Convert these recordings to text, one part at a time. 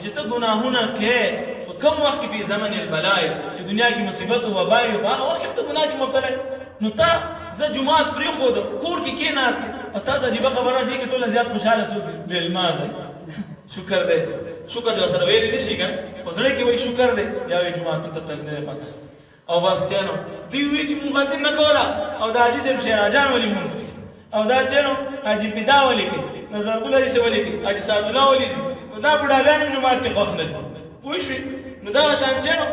چې ته ګناهونه کې په کوم وخت کې په زمن البلاء چې دنیا کې مصیبت او وبا وي په هغه وخت کې ته ګناه کې مبتلا نو ته زه جمعات پرېښود کور کې کېناست او تاسو عجیبه خبره دي کې ټوله زیات خوشحاله شو میلمه دی شکر دی شکر دی سره ویلی نه شي کنه په زړه کې وایي شکر دی یا وایي جمعاتو ته تګ نه پته او بس چانو دوی وایي چې مونږ هسې نه کوله او دا حاجي صاحب شیراجان ولي مونځ کوي او دا چانو حاجي پیدا ولي کوي نظرګل حاجي صاحب ولي کوي حاجي سعدالله ولي نو دا بوډاګان هم جومات کې خوښ نه دي پوه شوې نو دغه شان چانو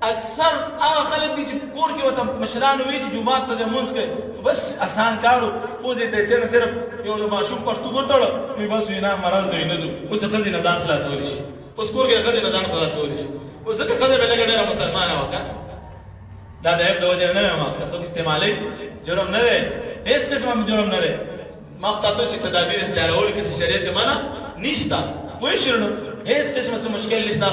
اکثر هغه خلک دي چې کور کې ورته مشرانو وایي چې جومات ته لمونځ کوي بس آسان کار و پوزې ته یې صرف یو د ماشوم پرتوګ وتړه وایي بس وایي نه مرض دی نه ځو اوس د ښځې نه ځان خلاصولی شي اوس کور کې د ښځې نه ځان خلاصولی شي اوس ځکه ښځه به لږه ډېره مسلمانه وه که دا د عیب د وجې نه یم که څوک استعمالوي جرم نه دی هېڅ قسمه جرم نه دی ما خو تا چې تدابیر اختیارولو کې شریعت کې منع نشته پوه شوې نو هېڅ قسمه څه مشکل نشته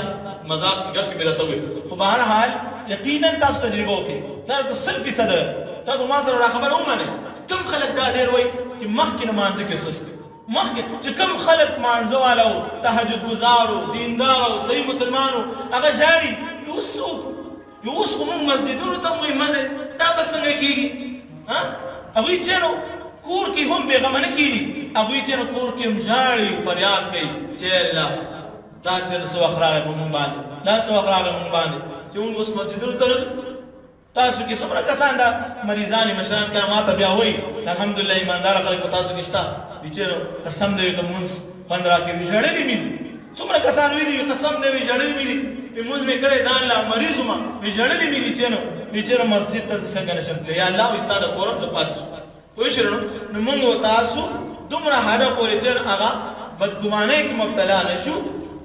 مذاق ګپ کې به راته ووایي خو بهرحال یقینا تاسو تجربه وکړئ دا د 100% تاسو ما سره دا خبره ومنئ کوم خلک دا ډېر وایي چې مخکې نه مانځه کې سست مخکې چې کوم خلک مانځه والا وو تهجد ګزار وو دیندار او صحیح مسلمان وو هغه ژاړي اوس اوس خو موږ مسجدونو ته وایي مزه دا به څنګه کېږي هغوی چې نو کور کې هم بېغمه نه کېږي هغوی چې نو کور کې هم ژاړي فریاد کوي چې الله دا چې څه وخت راغی په موږ باندې دا څه وخت راغی په موږ باندې چې موږ اوس مسجدونو ته راځو تاسو کې څومره کسان دا مریضان مشران کله ما ته بیا وایي الحمدلله ایمانداره خلک په تاسو کې شته وایي چې قسم دی که مونځ خوند راکوي وي ژړلي مې دي څومره کسان ویلي قسم دی وایي ژړلي مې دي وایي مونځ مې کړی ځان له مریض وم وایي ژړلي مې دي چې نو وایي چې مسجد ته زه څنګه نشم تللی یا الله وایي ستا د کور ته پاتې شو پوه شوې نو مونږ و تاسو دومره حده پورې چې هغه بدګمانۍ کې مبتلا نه شو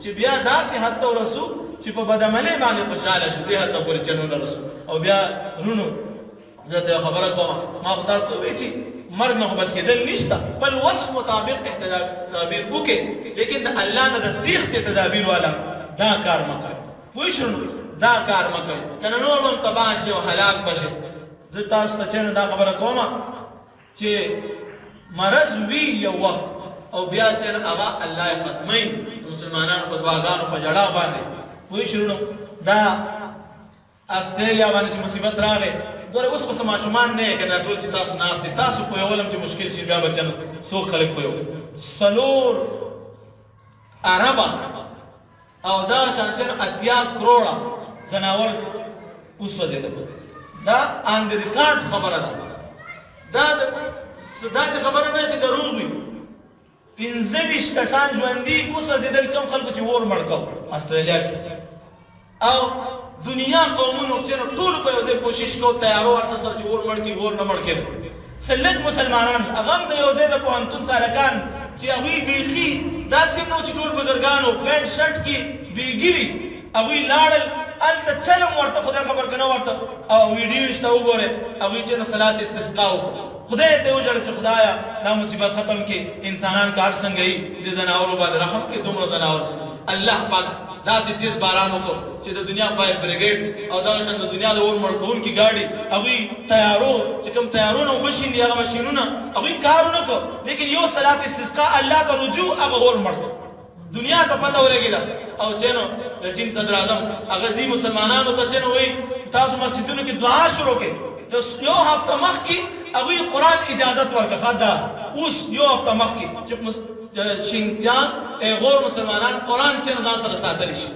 چې بیا داسې حد ته ورسو چې په بدعملۍ باندې خوشحاله شو دې حد ته پورې چې نه رسو او بیا رونو زه ته خبره کوم ما خو تاسو ته وایي چې مرګ نه خو بچ کېدل نشته بل وس مطابق تدابیر وکړئ لیکن د الله نه د تېښتې تدابیر والا دا کار مه کوئ پوه شو نو دا کار مه کوئ که نه نور به هم تباه شي او هلاک به شي زه تاسو ته چې دا خبره کوم چې مرض وي یو وخت او بیا چې هغه الله یې ختموي مسلمانانو په دعاګانو په ژړا باندې پوه شو نو دا استرالیا باندې چې مصیبت راغی ګوره اوس خو څه ماشومان نه یې که دا ټول چې تاسو ناست دي تاسو پوهولم چې مشکل شي بیا بچنو څوک خلک پوهوي 4 اربه او دا شان چې 80 کروړه ځناور وسوځېدل دا آن د ریکارډ خبره ده دا داسې خبره نه چې دروغ وي 15 کسان ژوندي وسوځېدل کوم خلکو چې اور مړ کړو استرالیا کې او دنیا قومونو چې ټول په یو ځای کوشش کوو تیارو ورته سره چې اور مړ کړي اور نه مړ کېدل څه لږ مسلمانان هغه هم د یو ځای د پوهنتون سالکان چې هغوی بیخي داسې نه و چې ټول بزرګانو پینټ شرټ کې بیګي وي هغوی لاړل هلته چلم ورته خدای خبر که نه ورته او ویډیو شته وګورئ هغوی چې نو صلات استسقا وکړو خدای ته وژړل چې خدایه دا مصیبت ختم کړي انسانان کار څنګه یي د ځناورو باندې رحم کړي دومره ځناور الله پاک داسې تیز باران وکړو چې د دنیا فایر بریګیډ او دغه شان د دنیا د اور مړ کوونکي ګاډي هغوی تیارو چې کوم تیارونه وبشین دي هغه ماشینونه هغوی کار ونه کړو لیکن یو صلات استسقا الله ته رجوع هغه اور مړ کړو دنیا ته پته ولګېده او چې نو د چین صدر اعظم هغه ځي مسلمانانو ته چې نو وایي تاسو مسجدونو کې دعا شروع کړئ یو هفته مخکې هغوی قرآن اجازت ورکړه دا اوس یو هفته مخکې چې شینجیانګ غور مسلمانان قرآن چې نه ځان سره ساتلی شي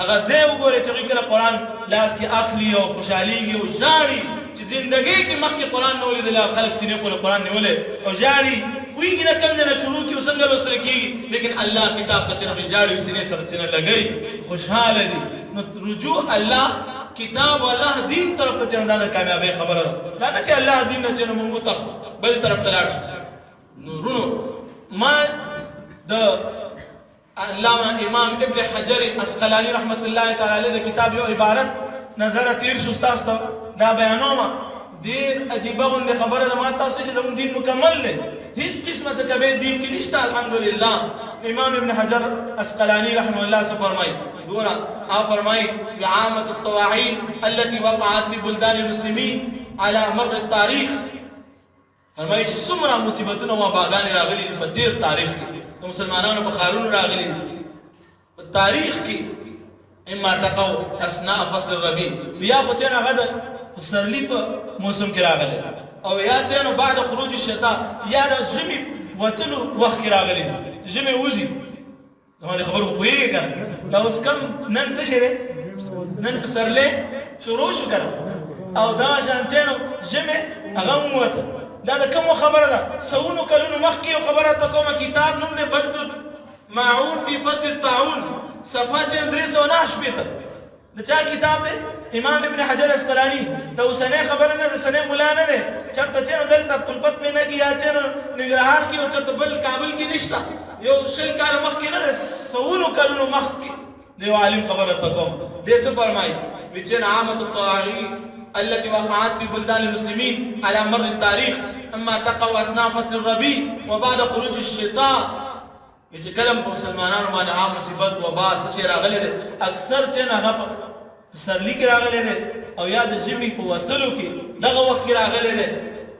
هغه ځای وګورئ چې هغوی کله قرآن لاس کې اخلي او خوشحالېږي او ژاړي چې زندګۍ کې مخکې قرآن نه ولیدلی خلک سینې پورې قرآن نیولی او ژاړي پوهېږي نه کوم ځای نه شروع کړي او څنګه لوستل کېږي لیکن الله کتاب ته چې هغوی ژاړي سینې سره چې نه لګوي خوشحاله دي نو رجوع الله کتاب الله دین طرف ته چې دا د کامیابۍ خبره ده دا نه چې الله دین نه چې موږ وتښتو بل طرف ته لاړ شو نو رونو ما د علامه امام ابن حجر عسقلاني رحمت الله تعالی علیه د کتاب یو عبارت نظره تیر شو ستاسو ته دا بیانومه ډېر عجیبه غوندې خبره ده ما تاسو چې زموږ دین مکمل دی هیڅ قسمه څه کبیر دین کې نشته الحمدلله امام ابن حجر عسقلاني رحمه الله څه فرمایي ګوره فرمایي بعامة الطواعين التي وقعت في بلدان المسلمين على مر التاريخ فرمایي چې څومره مصیبتونه او وباګانې راغلي په ډېر تاریخ کې د مسلمانانو په ښارونو راغلي په تاریخ کې اما تقوا اثناء فصل الربيع بیا په چې هغه د پسرلی په موسم کې راغلی او یا چې نو بعد خروج الشتاء یا د ژمي وتلو وخت کې راغلی ژمي وځي نو د خبرو پوهېږي که نه دا اوس کم نن څه شی دی نن پسرلی شروع شو که نه او دا شان چې نو ژمي هغه هم ووته دا د کومه خبره ده سونو کلونو مخکې یو خبره ته کومه کتاب نوم دی بدل معون فی فصل الطاعون صفحه چې 309 د چا کتاب دی امام ابن حجر اسقلانی د اوسنۍ خبره نه د سنې مولا نه دی چېرته چې نو دلته پلپت مې نه کي یا چې نو ننګرهار کې او چېرته بل کابل کې نشته یو شل کاله مخکې نه دی سونو کلونو مخکې د یو عالم خبره ته کوم دې څه فرمایي وي چې عامة الطواغیت التي وقعت في بلدان المسلمين على مر التاريخ اما تقوا اثناء فصل الربيع وبعد خروج الشتاء چې کلم په مسلمانانو باندې عام مصیبت وبا څه شي راغلی دی اکثر چې نه هغه په سرلی کې راغلی دی او یا د ژمي په وتلو کې دغه وخت کې راغلی دی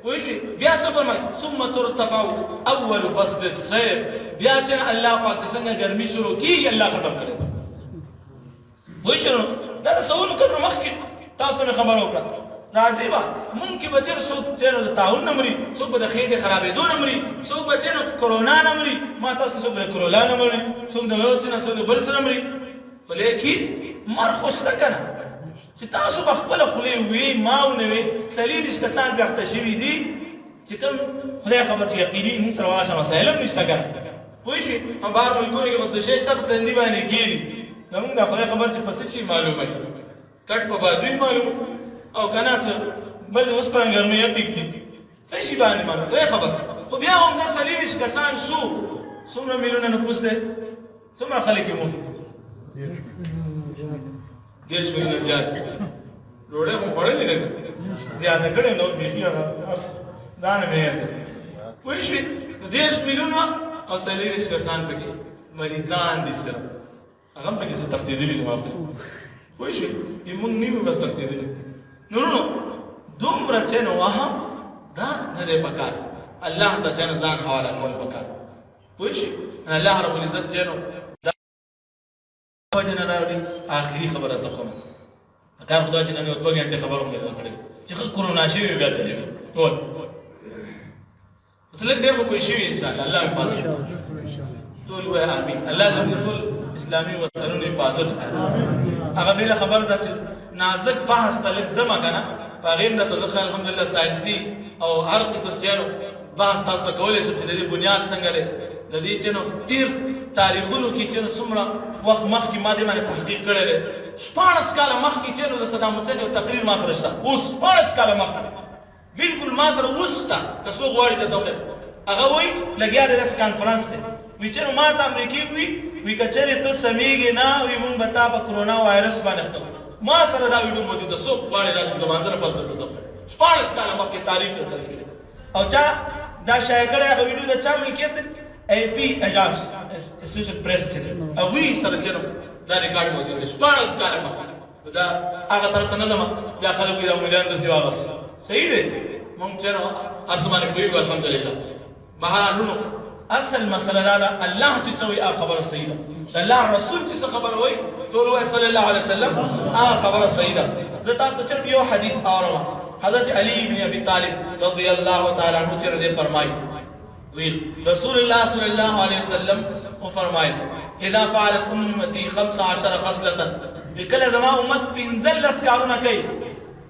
پوه شئ بیا څه فرمایي ثم ترتفع اول فصل الصيف بیا چې الله پاک څنګه ګرمي شروع کېږي الله ختم کړی پوه شئ نو دا د سونو کلونو مخکې تاسو ته خبر وکړه راځي به مونږ کې به چې څوک چې د طاعون نه مري څوک به د خېټې خرابېدو نه مري څوک به چې کرونا نه مري ما تاسو څوک د کرونا نه مري څوک د یو څه نه څوک د بل څه نه مري ولیکن مرګ خو شته که نه چې تاسو به خپله خولې وي ما ونه وي څلېرویشت کسان پرې اخته شوي دي چې کوم خدای خبر چې یقیني موږ سره واشه مسایل هم نشته که نه پوه شئ هم بهر ملکونو کې به څه شی شته په تندي باندې کېږي زموږ دا خدای خبر چې په څه شي معلوموي کټ په بازوی معلوم او کنه څه بل اوس په ګرمۍ پېږ دي څه شي باندې معلوم دا خبر خو بیا هم دا څلېرویشت کسان شو څومره میلیونه نفوس دی څومره خلک یې مونږ 10 میلیونه زیات ډوډۍ مو خوړلې ده زیاته کړې نو بیخي هغه هر څه دا نه معیار دی پوه شوې د 10 میلیونه او 40 کسان پکې مریضان دي صرف هغه هم پکې څه تښتېدلي دي ما پوه شوې موږ نه یو بس تښتېدلي نو دومره چې نو وهم دا نه دی پکار الله ته چې ځان حواله کول پکار پوه شئ الله رب العزت چې نو وجه نه راوړي آخري خبره ته کوم پکار خدای چې نن 2 غنټې خبرو مې کړې چې کرونا شي بیا ته ټول مثلا ډېر کوئی شي ان شاء الله الله حفاظت ټول وای امين الله دې ټول اسلامي وطنونو حفاظت هغه بل خبر ده چې نازک بحث تلک زما کنه هغه د تدخل الحمدلله ساينسي او هر قسم چینو بحث تاسو کولای شئ چې د بنیاد څنګه لري د دې چینو ډیر تاریخونو کې چې څومره وخت مخکې ما دې باندې تحقیق کړی دی 14 کاله مخکې چې د صدام حسین یو تقریر ما خرجته اوس 14 کاله مخکې بالکل ما سره اوس تا که څوک غواړي ته توقع هغه وایي لګیا دی داسې کانفرنس دی وی چې ما ته امریکې وي که چېرې ته سمیږې نه وي مونږ به تا په کرونا وایرس باندې اخته ما سره دا ویډیو موجود ده څوک غواړي راشي زما سره پس درته توقع 14 کاله مخکې تاریخ رسل کړی او چا دا شایع کړی هغه ویډیو د چا ملکیت دی AP اجانس اسوسییټ پریس چې دی هغوی سره چې دا ریکارډ موجود دی 14 کاله مخکې دا هغه طرف ته نه ځم بیا خلک وایي دا مولیان داسې واغست صحیح دی مونږ چې نو هر څه باندې پوهېږو الحمدلله بهرحال اصل مسله دا ده الله چې څه وایي هغه خبره صحیح ده الله رسول چې څه خبره وایي ټول وایي صلی الله علیه وسلم هغه خبره صحیح ده زه تاسو ته یو حدیث اورم حضرت علی بن ابي طالب رضی الله تعالی عنہ چې فرمایي رسول الله صلی الله علیه وسلم فرمایي اذا فعلت امتي 15 خصله کله زما امت 15 کارونه کوي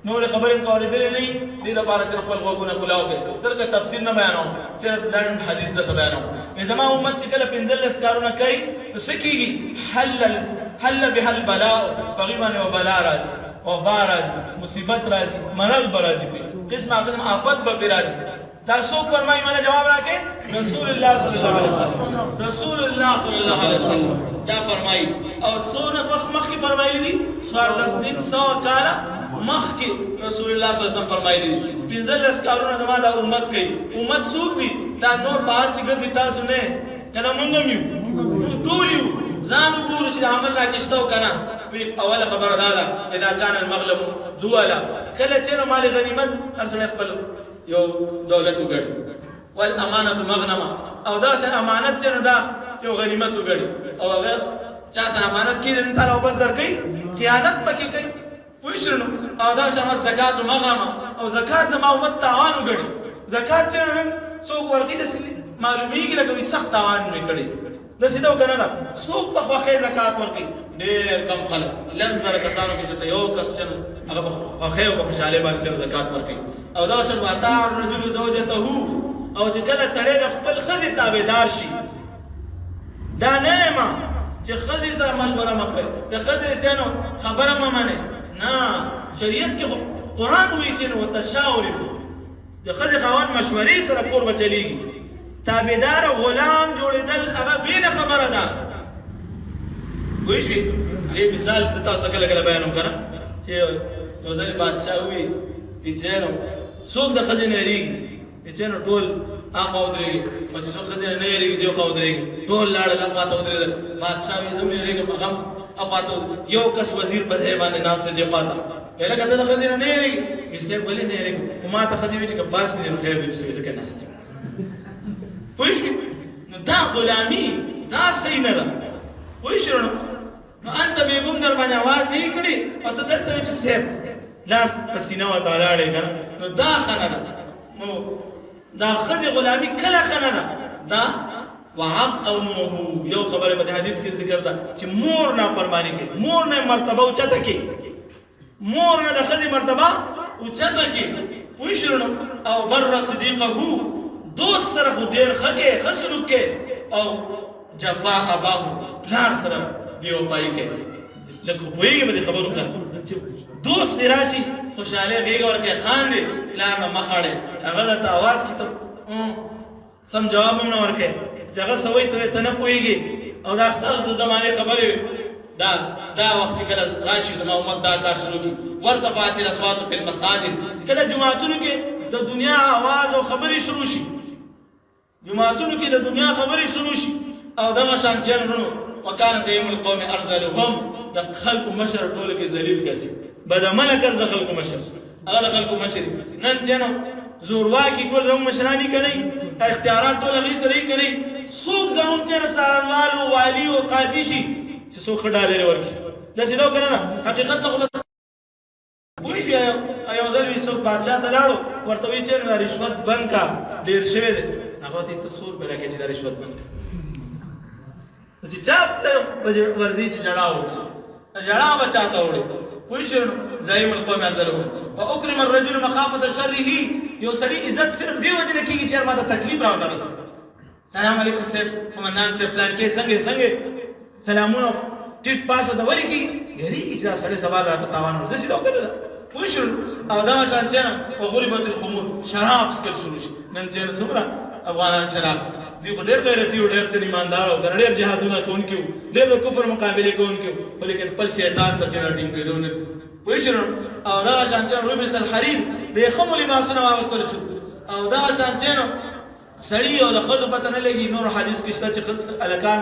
نور خبرې کوي نه دي د بار تر خپل غوونه کولاو کې څنګه تفسیر نه بیانوم صرف لړن حدیث د بیانوم زما امت چې کله 15 کارونه کوي سکیږي حل به البلاء فغیمانه وبلا راځي او بارز مصیبت راځي مرض راځي قسم آفت به راځي دا څوک فرمایي مله جواب راکې رسول الله صلی الله علیه وسلم رسول الله صلی الله علیه وسلم دا فرمایي او څونه وخت مخکې فرمایي دي 100 کاله مخکې رسول الله صلی الله علیه وسلم فرمایي دي 15 کارونه زما د امت کوي امت څوک دي دا نور بهر چې ګرځي تاسو نه کنه مونږ هم یو ټول یو ځان وګورو چې عمل راکښتو کنه وی اوله خبره دا ده اذا كان المغلب دولا کله چې مال غنیمت ارسل خپل یو دولت وګړي والامانه مغنمه او دا چې امانت چې دا یو غنیمت وګړي او هغه چا سره امانت کړي نن تعالی واپس درکړي خیانت پکې کوي پوه شو نو او دا شمه زکات مغامه او زکات د امت تعاون وګړي زکات چې نن څوک ورګي د معلومیږي لکه سخت تعاون نه کړي د سیدو کنه نه څوک په خوخه زکات ورکړي ډېر کم خلک لزر کسانو کې چې یو کس چې هغه په خوخه او په شاله باندې زکات ورکړي او دا شمه واتا رجل زوجته او چې کله سړی د خپل ښځې تابعدار شي دا نه ما چې ښځې سره مشوره مه کوئ د ښځې ته نو خبره مه منئ نه شریعت کې قرآن وایي چې نو وتشاوروا د ښځې خاوند مشورې سره کور به چلیږي تابعدار غلام جوړېدل هغه بېله خبره ده پوه شوې دې مثال تاسو ته کله کله بیانوم که نه چې یو ځل بادشاه ووایي چې نو څوک د ښځې نه هېرېږي چې نو ټول هغه ودرېږي او چې څوک ښځې نه هېرېږي دې خوا ودرېږي ټول لاړل هغه خواته ودرېدل بادشاه وایي زه هم هېرېږم هغه خواته یو کس وزیر په ځای باندې ناست دی دې خواته ویل که ته د ښځې نه هېرېږي وایي صاحب ولې نه هېرېږم خو ما ته ښځې وایي چې که باس دې نو خیر دی چې ځکه ناست یم پوه شوې نو دا غلامي دا صحیح نه ده پوه شوې نو هلته بېګم در باندې اواز نه یې کړي او ته دلته وایې چې صاحب لاس په سینه ورته ولاړې که نه نو دا ښه نه ده نو دا ښځې غلامي کله ښه نه ده دا وعق امه یو خبره په حدیث کې ذکر ده چې مور نافرماني کوي مور نه مرتبه اوچته کوي مور نه د ښځې مرتبه اوچته کوي پوه شوې او بر صدیقه دوست سره خو ډېر ښه کوي ښه سلوک کوي او جفا اباه پلار سره بېوفایي کوي لږ خو پوهېږي په دې خبرو که چې دوست دې راشي خوشحالي غېږه ورکوي خاندې پلار نه مخ اړې هغه درته اواز کړي ته سم جواب هم نه ورکوي چې هغه څه وایي ته نه پوهېږي او دا ستاسو د زمانې خبرې دا وخت چې کله راشي زما امت دا کار شروع کړي وارتفعت الاصوات فی المساجد کله جوماتونو کې د دنیا آواز او خبرې شروع شي جماعتونو کې د دنیا خبرې شروع شي او دغه شان چېرنو وکان زعیم القوم ارذلهم د خلکو مشر ټولو کې ذلیل کسي بدعمله کس د خلکو مشر هغه د خلکو مشر نن چېنو زورواکي ټول زموږ مشران یې که نه اختیارات ټول هغوی سره یې که نه څوک زموږ چېرې څارنوال او والي او قاضي شي چې څوک ښه ډالرې ورکړي داسې دا که نه ده حقیقت ته خو بس پوه شوې یو ځل وي څوک بادشاه ته لاړو ورته وایي چې دا رشوت بند کا ډېر شوی دی هغه ته ته سور پیدا کوي چې دا رشوت بند چې چا ته ورځي چې ژړا وکړي ژړا به چا ته وړي پوه شوې زعیم القوم ارذلهم واکرم الرجل مخافة شره یو سړي عزت صرف دې وجې نه کېږي چې یار ما ته تکلیف راونه رسي سلام علیکم صاحب قمندان صاحب پلان کې څنګه سلامونه ټیټ پاسه د ولې کېږي یارېږي چې دا سړی سبا راته تاوان ور داسې دا وکړه پوه شول او دغه شان چې وغلبت الخمور شراب څښل شروع شي نن چې څومره افغانان شراب دوی خو ډېر غیرتي وو ډېر څه ایماندار او ډېر جهادونه کوونکي وو ډېر د کفر مقابلې کوونکي وو خو لیکن خپل شیطان په چې راټینګېدو نه پوه شول او دغه شان چې لبس الحریر د یخمو لباسونه واغوستل شو او دغه شان چې سړي او د ښځو پته نه لګي نور حدیث کې شته چې هلکان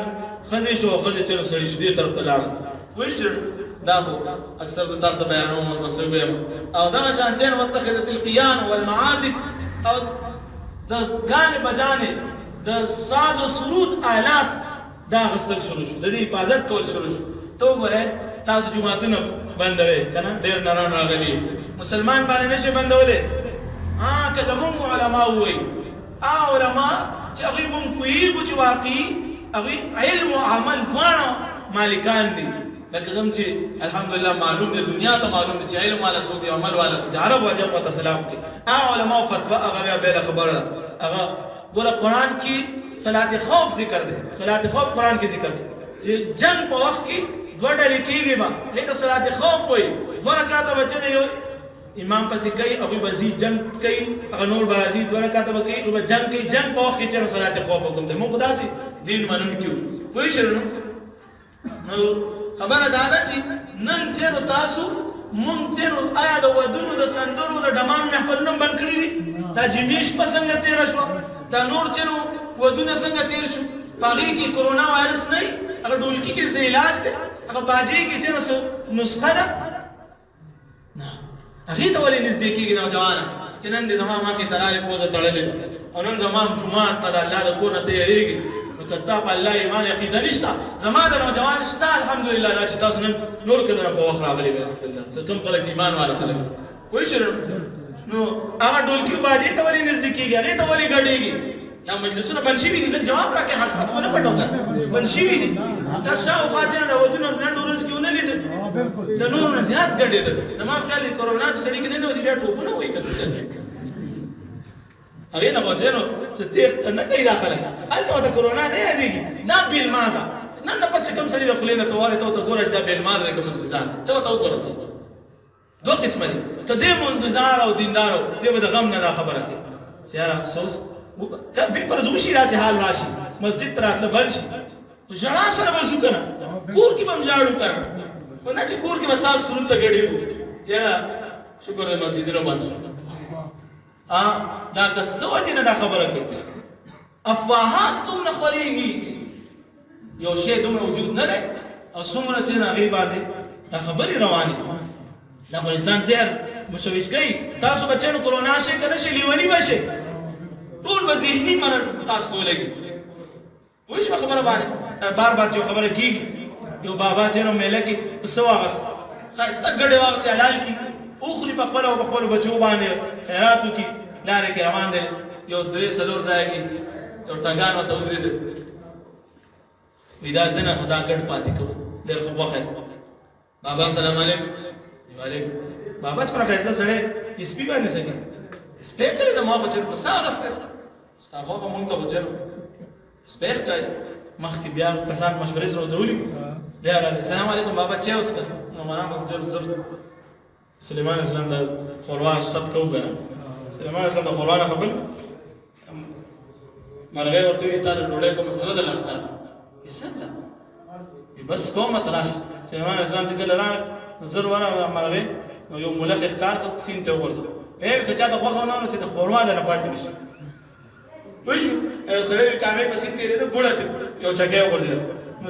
ښځې شو او ښځې چې سړي شو دې طرف ته لاړل پوه شول دا خو اکثر زه تاسو ته بیانوم اوس مسلک یم او دغه شان چې واتخذت القیان والمعازف او د ګانې بجانې د ساز و سرود آلات دا اخیستل شروع شو د دې حفاظت کول شروع شو ته وګورئ تاسو جوماتونه بندوئ که نه ډېر نران راغلي مسلمان باندې نشي بندولی که زمونږ علما ووایي علما چې هغوی مونږ پوهېږو چې واقعي هغوی علم او عمل دواړه مالکان دي لکه زم چې الحمدلله معلوم دی دنیا ته معلوم دی چې علم والا څوک دی عمل والا څوک دی عرب وجب ورته سلام کوي علماو فتوا هغه بیا بېله خبره ده هغه ګوره قرآن کې صلات خوف ذکر دی صلات خوف قرآن کې ذکر دی چې جنګ په وخت کې دوه ډلې کېږي به لیکن صلات خوف وایي دوه رکعته بچه دی امام پسې کوي هغوی به ځي جنګ کوي هغه نور به راځي دوه رکعته به کوي به جنګ کوي جنګ په وخت کې چې صلات خوف حکم دی موږ داسې دین منونکي وو پوه شوې نو خبره دا ده چې نن تېرو تاسو مونږ تېرو آیا د ودونو د سندرو د ډمان محفلونه بند کړي دي دا جمعې شپه څنګه تېره شوه دا نور تېرو ودونه څنګه تېر شو په هغې کې کرونا وایرس نه وي هغه ډولکي کې څه علاج دی هغه باجې کې چېرې څه نسخه ده نه هغې ته ولې نږدې کېږي نوجوانه چې نن دې زما مخې ته رالې پوزه تړلې او نن زما جومات ته د الله د کور نه تیارېږي نو کتا په الله ایمان عقیده نشته زما د نوجوان شته الحمدلله دا چې تاسو نن نور کله په وخت راغلي څه کوم خلک ایمان والا خلک وایي چې نو هغه ډولکی باندې ته ولې نږدې کېږي هغې ته ولې ګډېږي دا مجلسونه بند شوي دي جواب راکړې حقیقت خو نه پټو بند شوي دي دا شاوخوا چې نه د ودونو لنډ ورځ کې ونه لیدل د نورو نه زیات ګډېدل زما په خیال کرونا چې سړي کې نه نو بیا ټوپونه وایي که هغې نه به نو څه تېښت نه کوي دا خلک هلته ورته کرونا نه یادېږي دا بېلمازه نن نه پس چې کوم سړي د خولې نه ته وارې ته ورته ګوره چې دا بېلماز دی که منتظار ته ورته وګوره دو قسمه دي که دی منتظار او دیندار او دی به د غم نه دا خبره کوي چې یاره افسوس بېفرض وشي داسې حال راشي مسجد ته راتله بند شي نو ژړا سره به ځو که نه کور کې به هم ژاړو که نه خو نه چې کور کې به ساز سرود ته ګډېږو یاره شکر دی مسجدونه بند شو دا که څه وجې نه دا خبره کوي افواهات دومره خورېږي چې یو شی دومره وجود نه دی او څومره چې هغې باندې دا خبرې روانې دا خو انسان ذهن مشوش کوي تاسو بچیانو کرونا شئ که نه شئ لیوني به شئ ټول به ذهني مرض تاسو ته ولګي پوه شوه خبره باندې بار بار چې یو خبره کېږي یو بابا چې نو میله کې پسه واغست ښایسته ګډې واغستې حلال کړي وخوري په خپله او په خپلو بچو باندې خیرات وکړي لارې کې روان دی یو 3-4 ځایه کې یو ټګان ورته ودرېده وایي دا دنه خو دا ګډ پاتې کوو ډېر خو خوښ بابا سلام علیکم وعلیکم بابا چې پره ښایسته سړی سپي باندې څه کوي سپی کړی د ما په چېر په څه اغستی ستا خوا به مونږ ته په چېر سپی ښکاري مخکې بیا کسان مشورې سره ورته ولیکو بیا راغلی سلام علیکم بابا چای وڅښه نو مانا به زر سلیمان علیه السلام د خوروا ثبت کوو که نه سلیمان علیه السلام د خوروا نه خبر مرغۍ ورته وایي تا د ډوډۍ کومه مسله ده لښکره وایي څنګه وایي بس کومه ته راشه سلیمان علیه السلام چې کله راغی نو زر ورغله مرغۍ نو یو ملخ یې ښکار کړ سیند ته وغورځول که چا ته غوښه ونه ورسېد د خوروا نه پاتې نه شي پوه شو یو سړی کامې په سیند تېرېده ګوړه یو چکۍ وغورځېده نو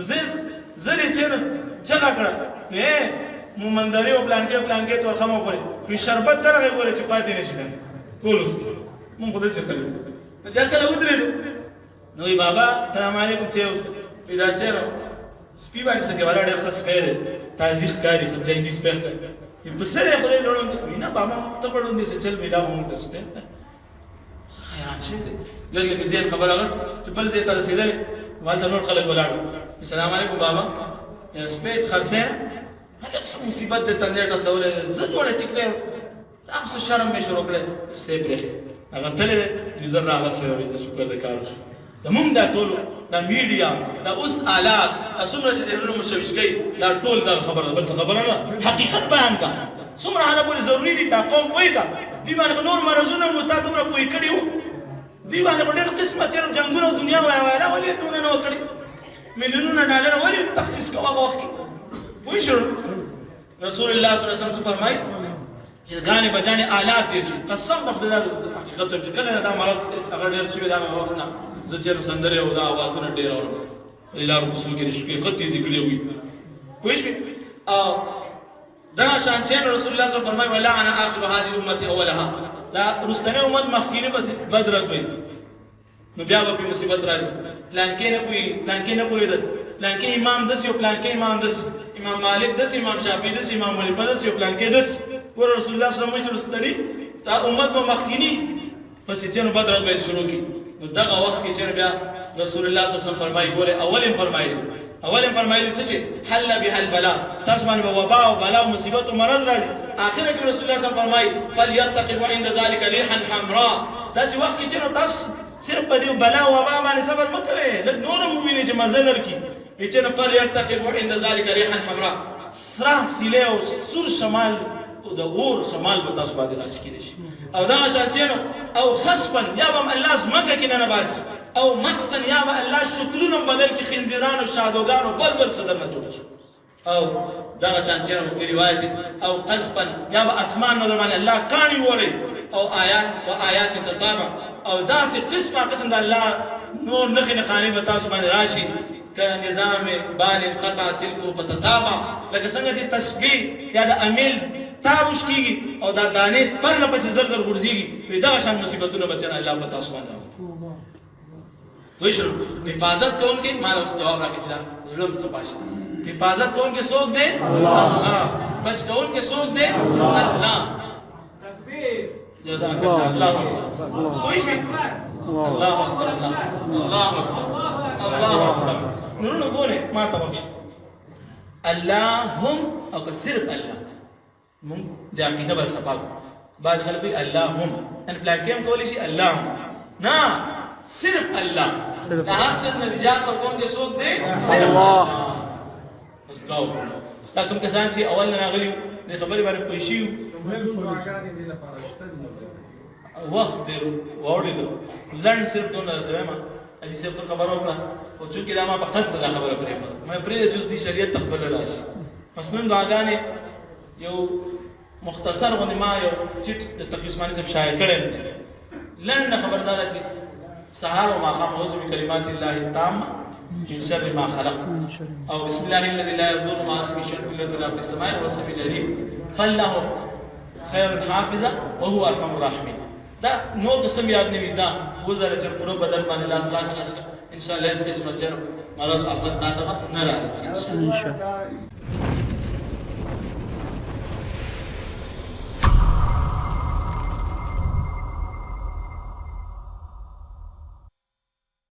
زر یې چې نه چغه کړه نو مومندرې او پلانکې ته ورخمه وګورې وایي شربت درغې ګورې چې پاتې نه شي ټول اوس مونږ خو داسې کړي نو چې کله ودرېدو نو وایي بابا سلام علیکم چای وڅښه وایي دا چای سپي باندې څه کې ولاړ ډېر ښه سپی دی تازي ښکاري جنګي سپی ښکاري په سر یې خدای لوړوند وایي نه بابا ته پړوندې څه چل وایي دا به مونږ ته سپی څه حیران شوی دی لږ لږ ځین خبر اغست چې بل ځای ته رسېدلی هلته نور خلک ولاړ وو سلام علیکم بابا سپی چې خرڅی هلک څه مصیبت دی تندی ټسولی دی زه جوړه ټیک دی دا خو څه شرم مې شروع کړی سپی پرېښی هغه تللی دی ټریزر راغستی دی ته شکر دی کار وشو زمونږ دا ټول دا میډیا دا اوس آلات څومره چې ذهنونه مشوش کوي دا ټول دا خبره ده بل څه خبره نه حقیقت بیان کا څومره هغه پورې ضروري دي دا قوم پوه کا دوی باندې نور مرضونه مو تا دومره پوه کړي وو دوی باندې ډېر قسمه چېرې جنګونه دنیا وایله ولې دونه نه وکړي میلیونونه ډالره ولې تخصیص کوه هغه وخت کې پوه شو رسول الله صلی الله علیه وسلم فرمایي چې ګانې بجانې آلات ډېر شي قسم په خدای حقیقت چې کله دا مرض هغه ډېر شوي دا هغه وخت نه زه چېرې سندرې او دا اوازونه ډېر اورم لارو کوڅو کې رشقې خط تیزې کړې وي پوه شوې او دغه شان شیان رسول الله صلی الله علیه وسلم فرمایي ولعن آخر هذه الامة اولها دا وروستنۍ امت مخکیني به بد رد وي نو بیا به پرې مصیبت راځي پلانکې نه پوهېږي پلانکې نه پوهېدل پلانکې امام داسې او پلانکې امام داسې امام مالک داسې امام شافعي داسې امام ونیفه داسې او پلانکې داسې ګوره رسول الله صلی الله علیه وسلم وایي چې وروستنۍ دا امت به مخکیني پسې چېنو بد رد به یې شروع کړي نو دغه وخت کې چېرې بیا رسول الله صلی الله علیه وسلم فرمایي ګورې اول یې فرمایلي څه چې حل بها البلاء تاسو باندې به وبا او بلا او مصیبت او مرض راځي آخره کې رسول الله صلی الله علیه وسلم فرمایي فلیرتقب عند ذلك ريحا حمراء داسې وخت کې چې تاسو صرف په دې بلا او وبا باندې صبر مه کوئ لږ نور هم ووینئ چې مزه درکړي چې نه فلیرتقب عند ذلك ريحا حمراء سره سیلی او سور شمال او د اور شمال به تاسو باندې راشي کېدای شي او دغه شان چې او خسفا یا به هم الله ځمکه کې نه باسي او مسخن یا به الله شکلونه بدل کې خنزیران او شادوګان او بل څه درنه جوړ شي او دغه شان چې په روایت او قذفا یا به اسمان نه باندې الله کاڼي وړي او آیات تتابع او داسې قسم د الله نور نښې نښانې به تاسو باندې راشي كنظام بال قطع سلكه فتتابع لکه څنګه چې تسبیح یا د امیل تاوش کیږي او دا دانې پرله پسې زر زر غورځېږي دغه شان مصیبتونه به الله په تاسو باندې وشنو حفاظت کوونکی مال اوس جواب راکړي چې دا ظلم څه پاشي حفاظت کوونکی څوک دی الله بچ کوونکی څوک دی الله تکبیر جزاک الله کوئی شي الله اکبر الله اکبر الله اکبر نورونه ګوره ما ته وښه الله هم او که صرف الله مونږ د عقیده بل سبب بعد خلک الله هم ان پلاکیم کولی شي الله نه صرف الله دا هر څه نجات ورکون کې څوک دی صرف الله بس گاو دا کوم کسان چې اول نه راغلي د خبرې باندې پوه شي وخت دی وړو لړن صرف دونه درما اجي صرف خبر وکړه او چې دا ما په قصد دا خبره پرې ما پرې چې د شریعت تقبل راشي مثلا داګانې یو مختصر غو ما یو چټ د تقیسمانی صاحب شاعر کړي لړن خبردار چې سهار وما خام اعوذ بكلمات الله التامه من شر ما خلق او بسم الله الذي لا يضر مع اسمه شيء الا في السماء والسميع العليم فله خير حافظا وهو ارحم الراحمين دا نو قسم یاد نه ودا وزره چې پرو بدل باندې لاس راځي ان شاء الله اس قسمت جن مرض افت نه راځي ان شاء الله